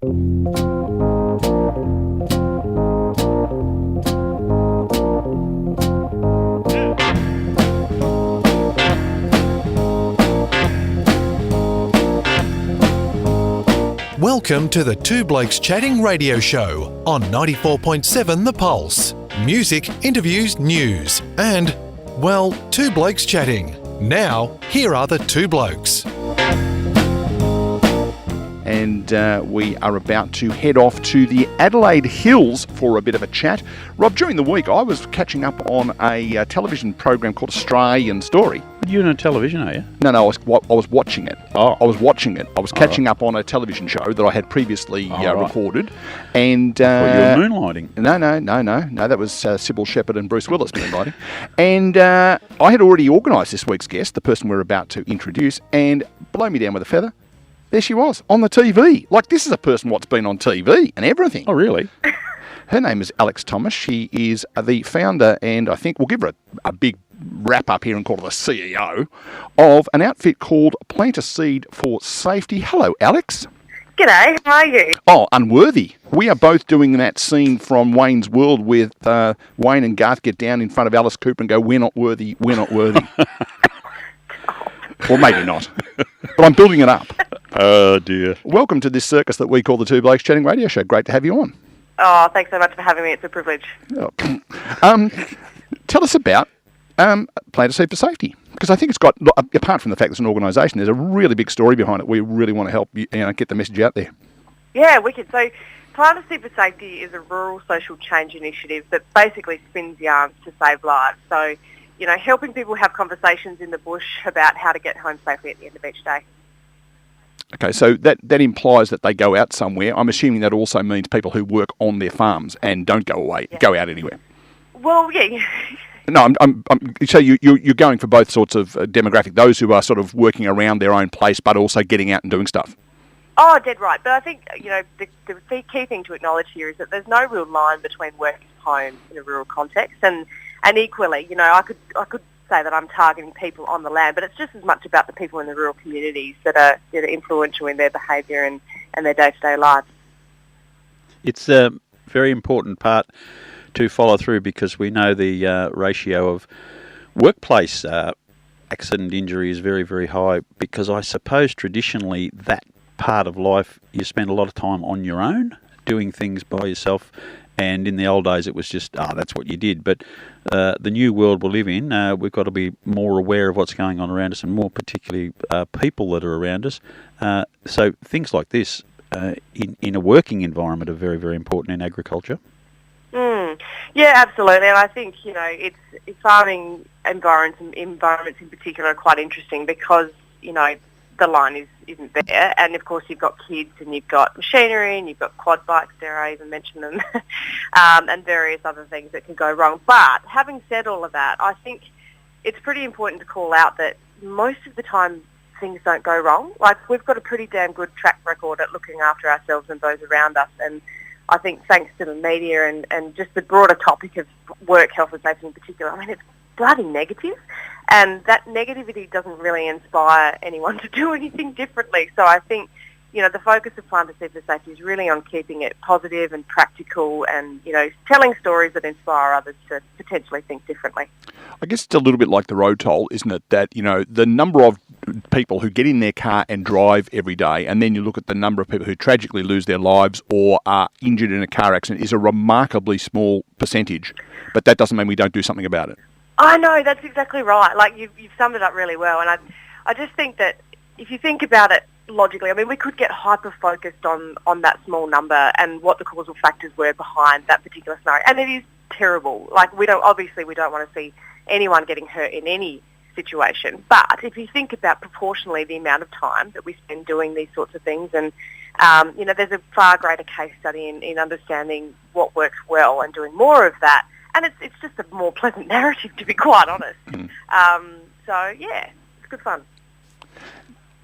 Welcome to the Two Blokes Chatting radio show on 94.7 The Pulse. Music, interviews, news, and, well, Two Blokes Chatting. Now, here are the two blokes. And we are about to head off to the Adelaide Hills for a bit of a chat. Rob, during the week I was catching up on a television program called Australian Story. You're on television, are you? No, I was watching it. Oh. I was watching it. I was catching up on a television show that I had previously recorded. And you were moonlighting. No. That was Sybil Shepherd and Bruce Willis moonlighting. And I had already organised this week's guest, the person we're about to introduce, and blow me down with a feather. There she was, on the TV. Like, this is a person what's been on TV and everything. Oh, really? Her name is Alex Thomas. She is the founder, and I think we'll give her a big wrap up here and call her the CEO of an outfit called Plant a Seed for Safety. Hello, Alex. G'day, how are you? Oh, Unworthy. We are both doing that scene from Wayne's World with Wayne and Garth get down in front of Alice Cooper and go, "We're not worthy, we're not worthy." Or maybe not. But I'm building it up. Oh, dear. Welcome to this circus that we call the Two Blokes Chatting radio show. Great to have you on. Oh, thanks so much for having me. It's a privilege. Tell us about Plant a Seed for Safety. Because I think it's got, apart from the fact it's an organisation, there's a really big story behind it. We really want to help you get the message out there. Yeah, wicked. So Plant a Seed for Safety is a rural social change initiative that basically spins yarns to save lives. So, you know, helping people have conversations in the bush about how to get home safely at the end of each day. Okay, so that implies that they go out somewhere. I'm assuming that also means people who work on their farms and don't go out anywhere. Well, yeah. No, so you're going for both sorts of demographic, those who are sort of working around their own place but also getting out and doing stuff. Oh, dead right. But I think, you know, the key thing to acknowledge here is that there's no real line between work and home in a rural context. And equally, you know, I could say that I'm targeting people on the land, but it's just as much about the people in the rural communities that are influential in their behaviour and their day-to-day lives. It's a very important part to follow through because we know the ratio of workplace accident injury is very, very high because I suppose traditionally that part of life you spend a lot of time on your own, doing things by yourself. And in the old days, it was just, that's what you did. But the new world we live in, we've got to be more aware of what's going on around us and more particularly people that are around us. So things like this in a working environment are very, very important in agriculture. Yeah, absolutely. And I think, you know, it's farming environments in particular are quite interesting because, you know, the line isn't there, and of course you've got kids and you've got machinery and you've got quad bikes, dare I even mention them, and various other things that can go wrong. But having said all of that, I think it's pretty important to call out that most of the time things don't go wrong. Like, we've got a pretty damn good track record at looking after ourselves and those around us, and I think thanks to the media and just the broader topic of work health and safety in particular, I mean, it's bloody negative. And that negativity doesn't really inspire anyone to do anything differently. So I think, you know, the focus of Plant a Seed for Safety is really on keeping it positive and practical and, you know, telling stories that inspire others to potentially think differently. I guess it's a little bit like the road toll, isn't it? That, you know, the number of people who get in their car and drive every day, and then you look at the number of people who tragically lose their lives or are injured in a car accident, is a remarkably small percentage. But that doesn't mean we don't do something about it. I know, that's exactly right. Like, you've summed it up really well. And I just think that if you think about it logically, I mean, we could get hyper-focused on that small number and what the causal factors were behind that particular scenario. And it is terrible. Like, we don't want to see anyone getting hurt in any situation. But if you think about proportionally the amount of time that we spend doing these sorts of things, and, you know, there's a far greater case study in understanding what works well and doing more of that. And it's just a more pleasant narrative, to be quite honest. So, yeah, it's good fun.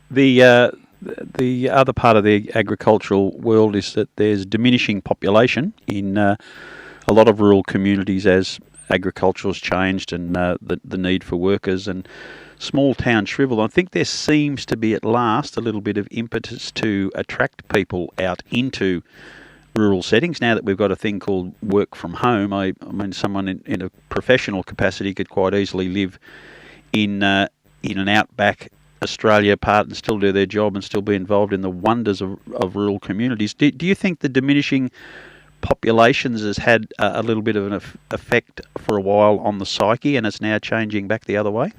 The other part of the agricultural world is that there's diminishing population in a lot of rural communities as agriculture has changed and the need for workers and small town shrivel. I think there seems to be at last a little bit of impetus to attract people out into rural settings now that we've got a thing called work from home. I mean, someone in a professional capacity could quite easily live in an outback Australia part and still do their job and still be involved in the wonders of rural communities. Do you think the diminishing populations has had a little bit of an effect for a while on the psyche and it's now changing back the other way?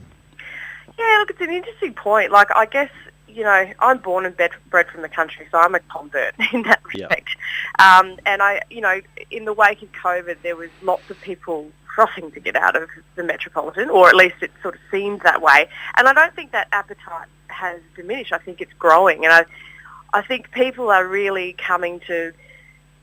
Yeah, look, it's an interesting point. Like, I guess, you know, I'm born and bred from the country, so I'm a convert in that respect. Yep. And I, you know, in the wake of COVID, there was lots of people crossing to get out of the metropolitan, or at least it sort of seemed that way. And I don't think that appetite has diminished. I think it's growing. And I think people are really coming to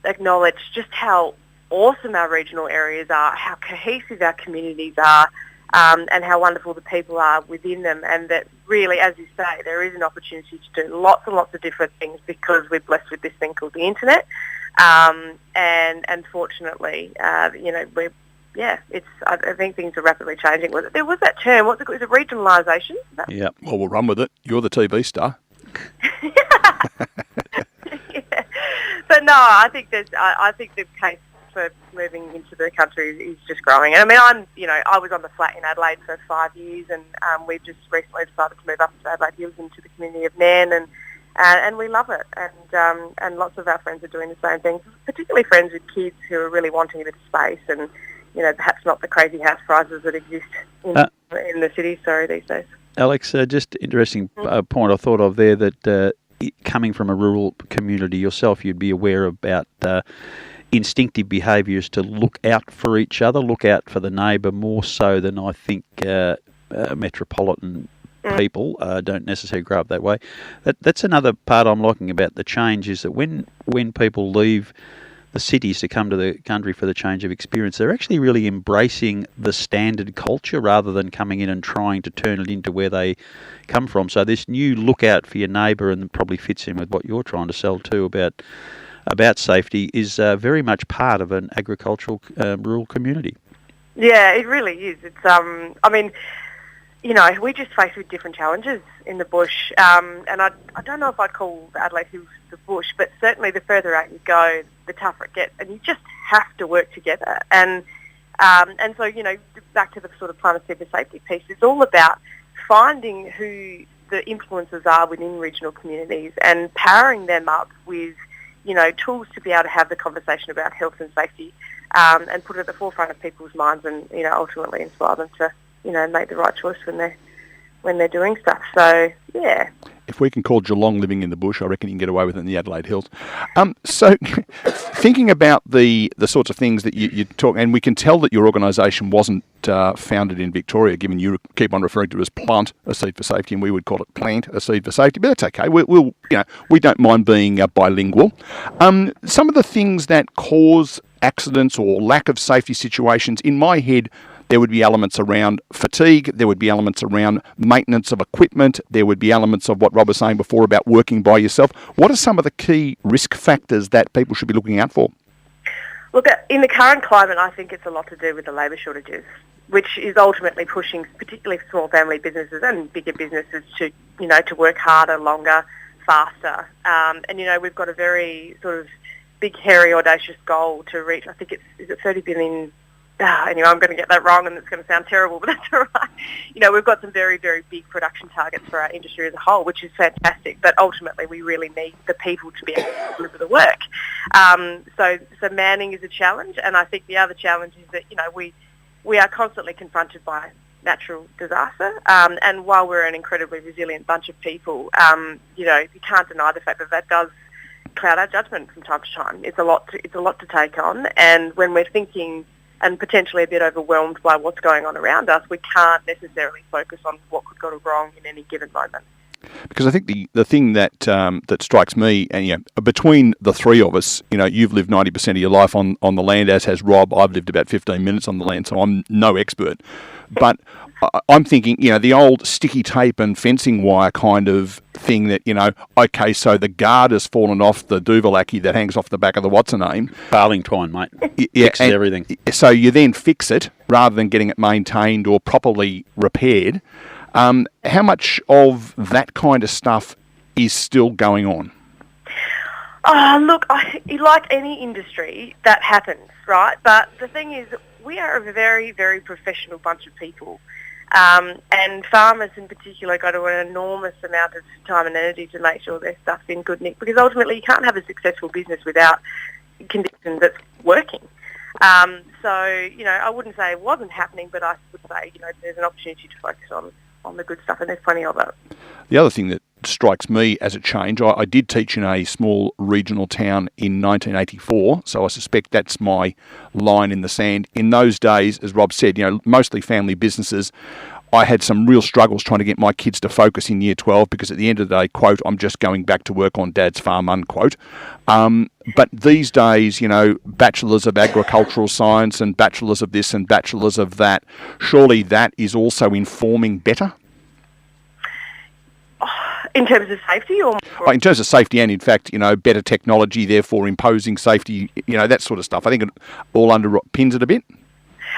acknowledge just how awesome our regional areas are, how cohesive our communities are, and how wonderful the people are within them, and that really, as you say, there is an opportunity to do lots and lots of different things because we're blessed with this thing called the internet. And fortunately, you know, I think things are rapidly changing. There was that term, what's it called? Is it regionalisation? Yeah. Well, we'll run with it. You're the TV star. Yeah. But no, I think the case for moving into the country is just growing. And I mean, I was on the flat in Adelaide for 5 years, and we've just recently decided to move up to Adelaide Hills into the community of Nairn, and we love it. And lots of our friends are doing the same thing, particularly friends with kids who are really wanting a bit of space and, you know, perhaps not the crazy house prices that exist in the city, these days. Alex, just interesting point I thought of there that coming from a rural community yourself, you'd be aware about instinctive behaviours to look out for each other, look out for the neighbour more so than I think metropolitan people don't necessarily grow up that way. That's another part I'm liking about the change, is that when people leave the cities to come to the country for the change of experience, they're actually really embracing the standard culture rather than coming in and trying to turn it into where they come from. So this new look out for your neighbour, and probably fits in with what you're trying to sell too about safety, is very much part of an agricultural rural community. Yeah, it really is. It's I mean, you know, we're just faced with different challenges in the bush, and I don't know if I'd call Adelaide Hills the bush, but certainly the further out you go, the tougher it gets, and you just have to work together. And so, you know, back to the sort of Planet Super Safety piece, it's all about finding who the influencers are within regional communities and powering them up with, you know, tools to be able to have the conversation about health and safety, and put it at the forefront of people's minds, and, you know, ultimately inspire them to, you know, make the right choice when they're doing stuff. So, yeah. If we can call Geelong living in the bush, I reckon you can get away with it in the Adelaide Hills. So, thinking about the sorts of things that you talk, and we can tell that your organisation wasn't founded in Victoria, given you keep on referring to it as Plant a Seed for Safety, and we would call it Plant a Seed for Safety. But that's okay. We'll we don't mind being bilingual. Some of the things that cause accidents or lack of safety situations, in my head, there would be elements around fatigue, there would be elements around maintenance of equipment, there would be elements of what Rob was saying before about working by yourself. What are some of the key risk factors that people should be looking out for? Look, in the current climate, I think it's a lot to do with the labour shortages, which is ultimately pushing particularly small family businesses and bigger businesses to, you know, to work harder, longer, faster. And, you know, we've got a very sort of big, hairy, audacious goal to reach, I think is it 30 billion. Anyway, I'm going to get that wrong and it's going to sound terrible, but that's all right. You know, we've got some very, very big production targets for our industry as a whole, which is fantastic, but ultimately we really need the people to be able to deliver the work. So manning is a challenge, and I think the other challenge is that, you know, we are constantly confronted by natural disaster, and while we're an incredibly resilient bunch of people, you know, you can't deny the fact that does cloud our judgment from time to time. It's a lot to take on, and when we're thinking and potentially a bit overwhelmed by what's going on around us, we can't necessarily focus on what could go wrong in any given moment. Because I think the thing that strikes me, and, you know, between the three of us, you know, you've lived 90% of your life on the land, as has Rob. I've lived about 15 minutes on the land, so I'm no expert. But I'm thinking, the old sticky tape and fencing wire kind of thing that, okay, so the guard has fallen off the Duvalaki that hangs off the back of the what's-her-name. Baling twine, mate. Yeah, Fixes everything. So you then fix it rather than getting it maintained or properly repaired. How much of that kind of stuff is still going on? Look, like any industry, that happens, right? But the thing is, we are a very, very professional bunch of people. And farmers in particular go to an enormous amount of time and energy to make sure their stuff's in good nick, because ultimately you can't have a successful business without conditions that's working. So, I wouldn't say it wasn't happening, but I would say, there's an opportunity to focus on the good stuff, and there's plenty of it. The other thing that strikes me as a change, I did teach in a small regional town in 1984, so I suspect that's my line in the sand. In those days, as Rob said, mostly family businesses, I had some real struggles trying to get my kids to focus in year 12 because at the end of the day, quote, I'm just going back to work on Dad's farm, unquote. But these days, bachelors of agricultural science and bachelors of this and bachelors of that, surely that is also informing better? In terms of safety or? In terms of safety and, in fact, better technology, therefore imposing safety, that sort of stuff. I think it all underpins it a bit.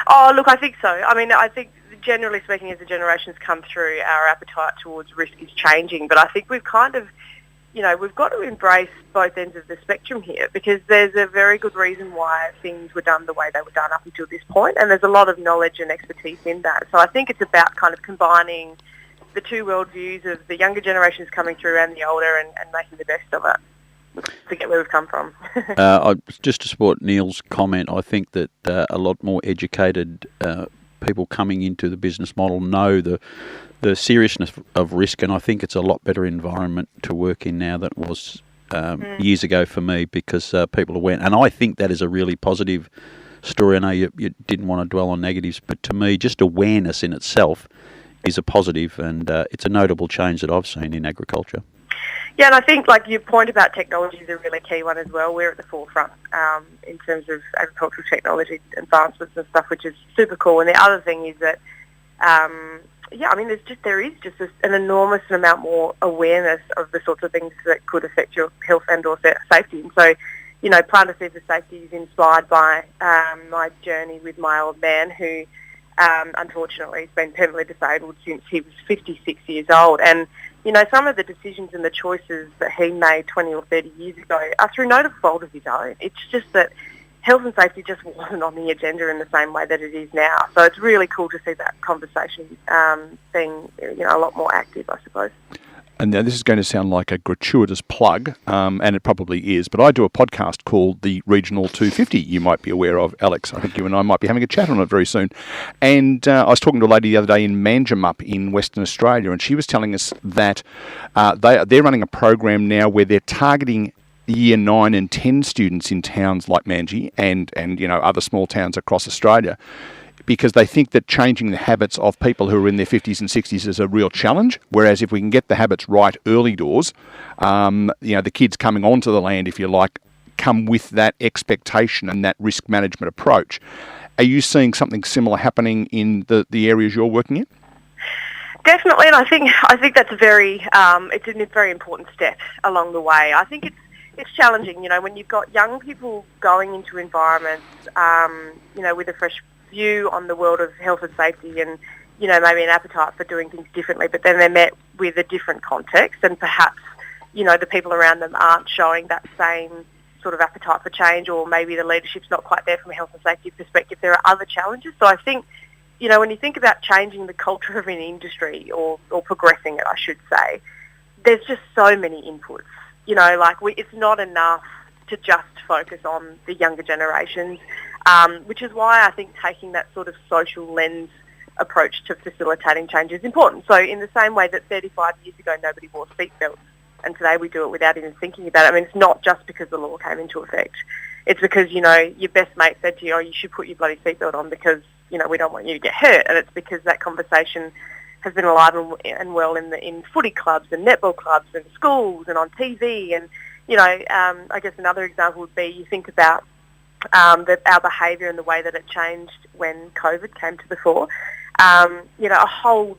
Oh, look, I think so. I mean, I think generally speaking, as the generations come through, our appetite towards risk is changing. But I think we've kind of, we've got to embrace both ends of the spectrum here, because there's a very good reason why things were done the way they were done up until this point, and there's a lot of knowledge and expertise in that. So I think it's about kind of combining the two worldviews of the younger generations coming through and the older, and making the best of it to get where we've come from. Just to support Neil's comment, I think that a lot more educated people coming into the business model know the seriousness of risk, and I think it's a lot better environment to work in now than it was years ago for me, because people are aware, and I think that is a really positive story. I know you didn't want to dwell on negatives, but to me, just awareness in itself is a positive, and it's a notable change that I've seen in agriculture. Yeah, and I think your point about technology is a really key one as well. We're at the forefront in terms of agricultural technology advancements and stuff, which is super cool. And the other thing is that, there is just an enormous amount more awareness of the sorts of things that could affect your health and or safety. And so, Planter Seeds of Safety is inspired by my journey with my old man, who unfortunately has been permanently disabled since he was 56 years old. And, some of the decisions and the choices that he made 20 or 30 years ago are through no fault of his own. It's just that health and safety just wasn't on the agenda in the same way that it is now. So it's really cool to see that conversation being, a lot more active, I suppose. And now this is going to sound like a gratuitous plug, and it probably is, but I do a podcast called the Regional 250, you might be aware of, Alex. I think you and I might be having a chat on it very soon. And I was talking to a lady the other day in Manjimup in Western Australia, and she was telling us that they're running a program now where they're targeting year 9 and 10 students in towns like Manji and other small towns across Australia, because they think that changing the habits of people who are in their 50s and 60s is a real challenge, whereas if we can get the habits right early doors, the kids coming onto the land, if you like, come with that expectation and that risk management approach. Are you seeing something similar happening in the areas you're working in? Definitely, and I think that's it's a very important step along the way. I think it's challenging, when you've got young people going into environments, with a fresh view on the world of health and safety and, maybe an appetite for doing things differently, but then they're met with a different context, and perhaps, the people around them aren't showing that same sort of appetite for change, or maybe the leadership's not quite there from a health and safety perspective. There are other challenges. So I think, when you think about changing the culture of an industry or progressing it, I should say, there's just so many inputs. It's not enough to just focus on the younger generations, which is why I think taking that sort of social lens approach to facilitating change is important. So in the same way that 35 years ago nobody wore seatbelts, and today we do it without even thinking about it. I mean, it's not just because the law came into effect. It's because, your best mate said to you, oh, you should put your bloody seatbelt on because, we don't want you to get hurt. And it's because that conversation has been alive and well in footy clubs and netball clubs and schools and on TV. And, I guess another example would be you think about our behaviour and the way that it changed when COVID came to the fore. a whole,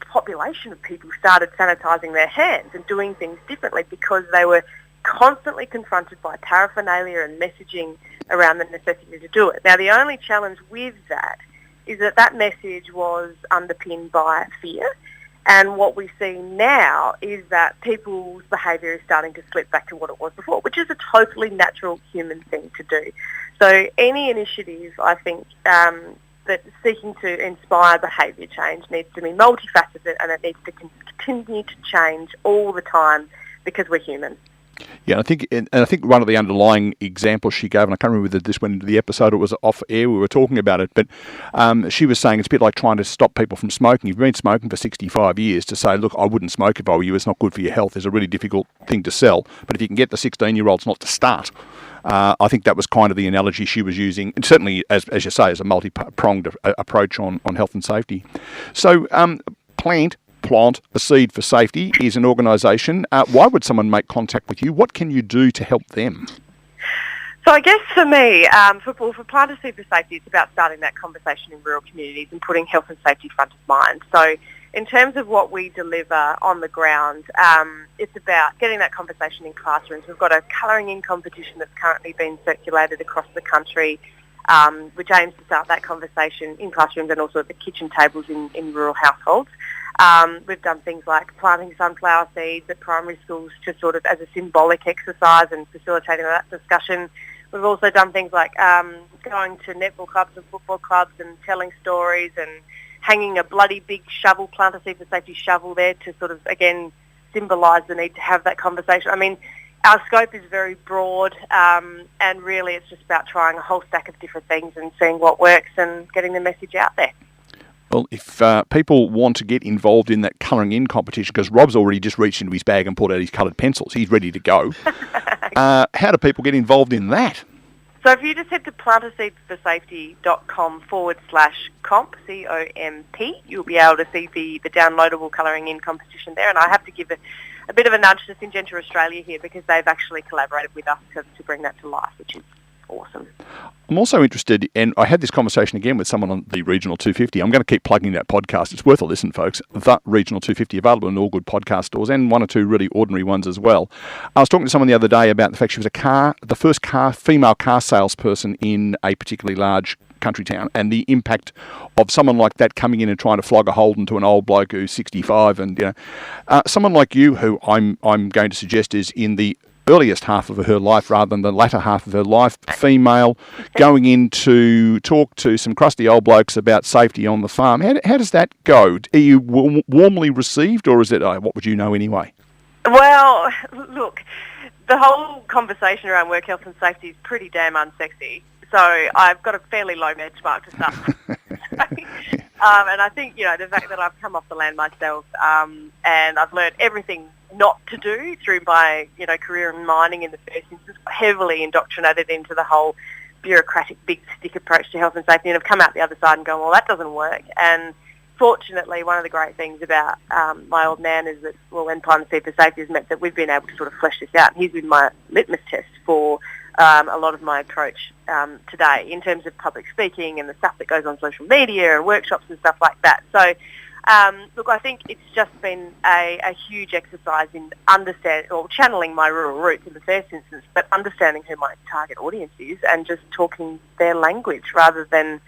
population of people started sanitising their hands and doing things differently because they were constantly confronted by paraphernalia and messaging around the necessity to do it. Now, the only challenge with that is that message was underpinned by fear. And what we see now is that people's behaviour is starting to slip back to what it was before, which is a totally natural human thing to do. So any initiative, I think, that seeking to inspire behaviour change needs to be multifaceted, and it needs to continue to change all the time because we're human. Yeah, and I think one of the underlying examples she gave, and I can't remember whether this went into the episode or it was off air, we were talking about it, but she was saying it's a bit like trying to stop people from smoking. You've been smoking for 65 years to say, look, I wouldn't smoke if I were you, it's not good for your health, is a really difficult thing to sell. But if you can get the 16-year-olds not to start, I think that was kind of the analogy she was using, and certainly, as you say, as a multi-pronged approach on health and safety. So, Plant a Seed for Safety is an organisation. Why would someone make contact with you? What can you do to help them? So I guess for me, for Plant a Seed for Safety, it's about starting that conversation in rural communities and putting health and safety front of mind. So in terms of what we deliver on the ground, it's about getting that conversation in classrooms. We've got a colouring in competition that's currently been circulated across the country, which aims to start that conversation in classrooms and also at the kitchen tables in rural households. We've done things like planting sunflower seeds at primary schools to sort of as a symbolic exercise and facilitating that discussion. We've also done things like going to netball clubs and football clubs and telling stories and hanging a bloody big shovel, Plant a Seed for Safety shovel there to sort of, again, symbolise the need to have that conversation. I mean, our scope is very broad, and really it's just about trying a whole stack of different things and seeing what works and getting the message out there. Well, if people want to get involved in that colouring in competition, because Rob's already just reached into his bag and pulled out his coloured pencils, he's ready to go. How do people get involved in that? So if you just head to plantaseedforsafety.com/comp, C-O-M-P, you'll be able to see the downloadable colouring in competition there. And I have to give a bit of a nudge to Syngenta Australia here because they've actually collaborated with us to bring that to life, which is awesome. I'm also interested, and I had this conversation again with someone on the Regional 250. I'm going to keep plugging that podcast. It's worth a listen, folks. The Regional 250, available in all good podcast stores and one or two really ordinary ones as well. I was talking to someone the other day about the fact she was the first female car salesperson in a particularly large country town, and the impact of someone like that coming in and trying to flog a Holden to an old bloke who's 65, and someone like you, who I'm going to suggest is in the earliest half of her life rather than the latter half of her life, female, going in to talk to some crusty old blokes about safety on the farm. How does that go? Are you warmly received, or is it, what would you know anyway? Well, look, the whole conversation around work health and safety is pretty damn unsexy. So I've got a fairly low benchmark to start with. And I think, the fact that I've come off the land myself and I've learned everything not to do through my, career in mining in the first instance, heavily indoctrinated into the whole bureaucratic big stick approach to health and safety, and have come out the other side and gone, well, that doesn't work. And fortunately, one of the great things about my old man is that, when Plant a Seed for Safety has meant that we've been able to sort of flesh this out. And he's been my litmus test for a lot of my approach today in terms of public speaking and the stuff that goes on social media and workshops and stuff like that. So, look, I think it's just been a huge exercise in channeling my rural roots in the first instance, but understanding who my target audience is and just talking their language rather than,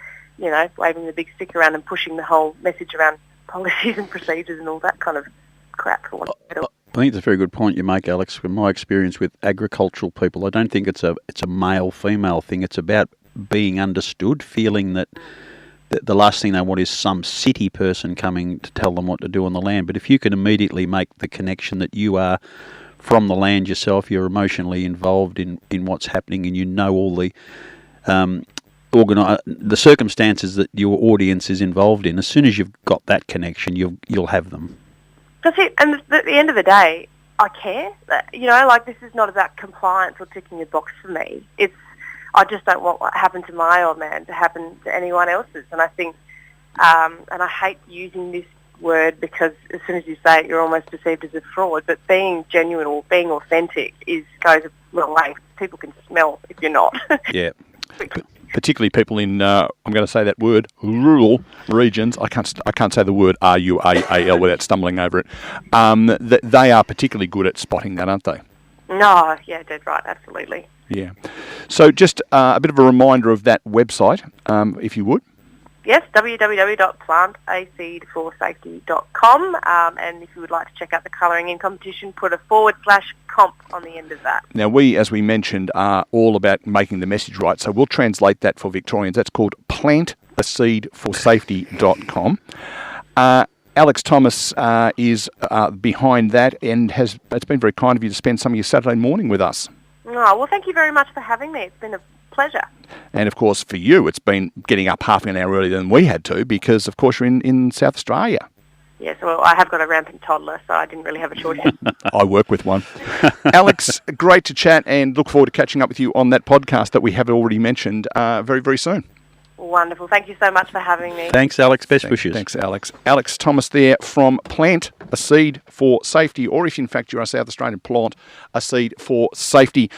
waving the big stick around and pushing the whole message around policies and procedures and all that kind of crap. For one. I think it's a very good point you make, Alex. From my experience with agricultural people, I don't think it's a male-female thing. It's about being understood, feeling that the last thing they want is some city person coming to tell them what to do on the land. But if you can immediately make the connection that you are from the land yourself, you're emotionally involved in what's happening, and you know all the the circumstances that your audience is involved in, as soon as you've got that connection, you'll have them. That's it. And at the end of the day, I care. This is not about compliance or ticking a box for me. I just don't want what happened to my old man to happen to anyone else's. And I think, and I hate using this word because as soon as you say it, you're almost perceived as a fraud. But being genuine or being authentic goes a long way. People can smell if you're not. Yeah. particularly people in, I'm going to say that word, rural regions. I can't say the word RUAAL without stumbling over it. They are particularly good at spotting that, aren't they? No, yeah, dead right, absolutely. Yeah. So just a bit of a reminder of that website, if you would. Yes, www.plantaseedforsafety.com, and if you would like to check out the colouring in competition, put a /comp on the end of that. Now, we, as we mentioned, are all about making the message right, so we'll translate that for Victorians. That's called plantaseedforsafety.com. Alex Thomas is behind that, and it's been very kind of you to spend some of your Saturday morning with us. Oh, well, thank you very much for having me. It's been a pleasure. And, of course, for you, it's been getting up half an hour earlier than we had to because, of course, you're in South Australia. Yes, well, I have got a rampant toddler, so I didn't really have a choice. I work with one. Alex, great to chat and look forward to catching up with you on that podcast that we have already mentioned very, very soon. Wonderful. Thank you so much for having me. Thanks, Alex. Best wishes. Thanks, Alex. Alex Thomas there from Plant a Seed for Safety, or if in fact you're a South Australian, Plant a Seed for Safety.